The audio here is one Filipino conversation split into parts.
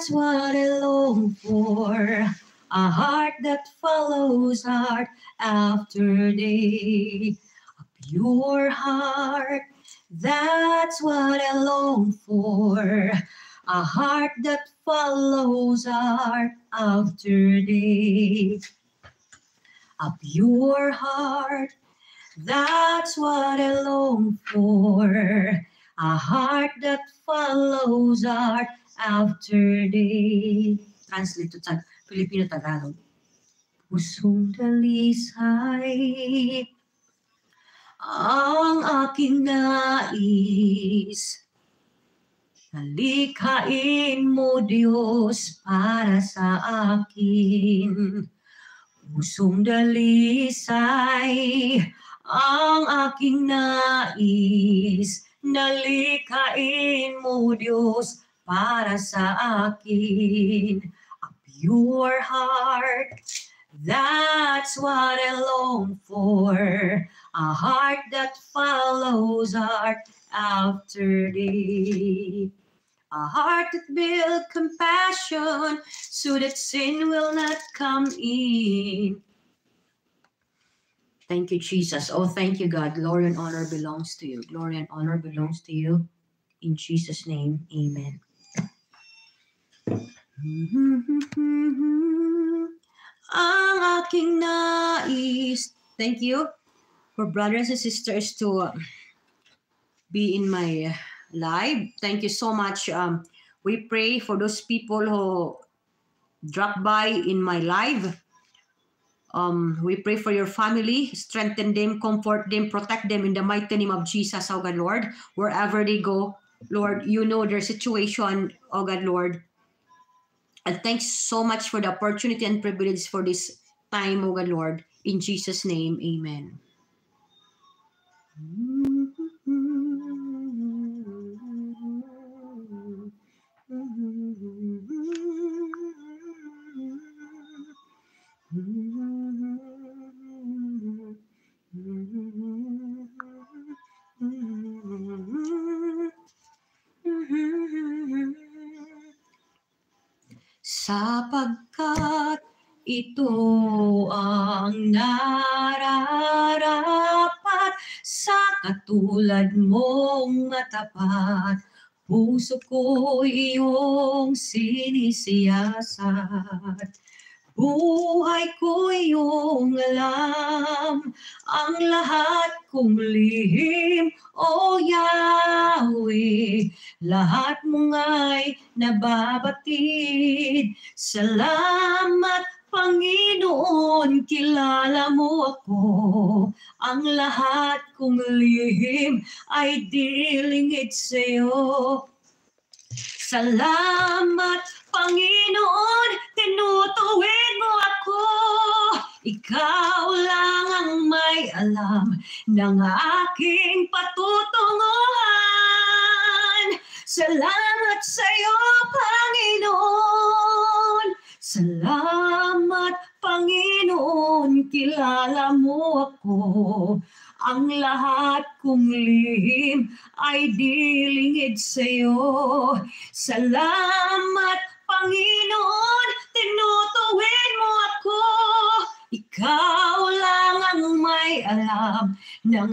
That's what I long for. A heart that follows heart after day. A pure heart. That's what I long for. A heart that follows heart after day. A pure heart. That's what I long for. A heart that follows art after day. Translate to Filipino-Tagalog. Pusong dalisay ang aking nais. Nalikhain mo, Diyos, para sa akin. Pusong dalisay ang aking nais. Nalikhain mo, Diyos, para sa akin. A pure heart, that's what I long for. A heart that follows art after day. A heart that builds compassion so that sin will not come in. Thank you, Jesus. Oh, thank you, God. Glory and honor belongs to you. Glory and honor belongs to you. In Jesus' name, amen. Ang aking nais. Thank you for brothers and sisters to be in my live. Thank you so much. We pray for those people who drop by in my live. We pray for your family, strengthen them, comfort them, protect them in the mighty name of Jesus, oh God, Lord. Wherever they go, Lord, you know their situation, oh God, Lord. And thanks so much for the opportunity and privilege for this time, oh God, Lord. In Jesus' name, amen. Sapagkat ito ang nararapat sa katulad mong matapat. Puso ko iyong sinisiyasat. Buhay ko iyong alam, ang lahat kong lihim, O Yahweh. Lahat mong ay nababatid. Salamat, Panginoon, kilala mo ako. Ang lahat kong lihim ay dilingid sa'yo. Salamat, Panginoon, tinutuwid mo ako. Ikaw lang ang may alam ng aking patutunguhan. Salamat sa iyo, Panginoon. Salamat, Panginoon, kilala mo ako. Ang lahat kong lihim ay dilingid sa iyo. Salamat, Panginoon, tinutuwid mo ako. Ikaw lang ang may alam ng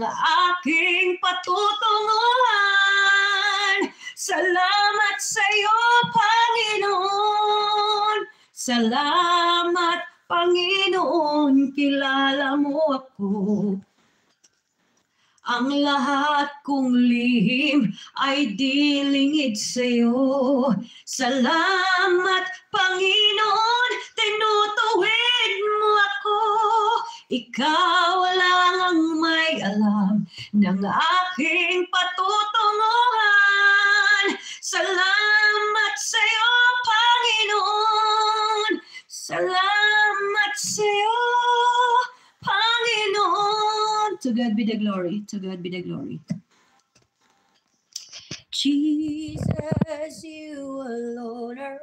aking patutunguhan. Salamat sa iyo, Panginoon. Salamat, Panginoon, kilala mo ako. Ang lahat kong lihim ay dilingid sa iyo. Salamat, Panginoon, tinutuwid mo ako. Ikaw lang ang may alam ng aking patutunguhan. Salamat sa iyo, Panginoon. Salamat sa iyo, Panginoon. To God be the glory. To God be the glory. Jesus, you alone are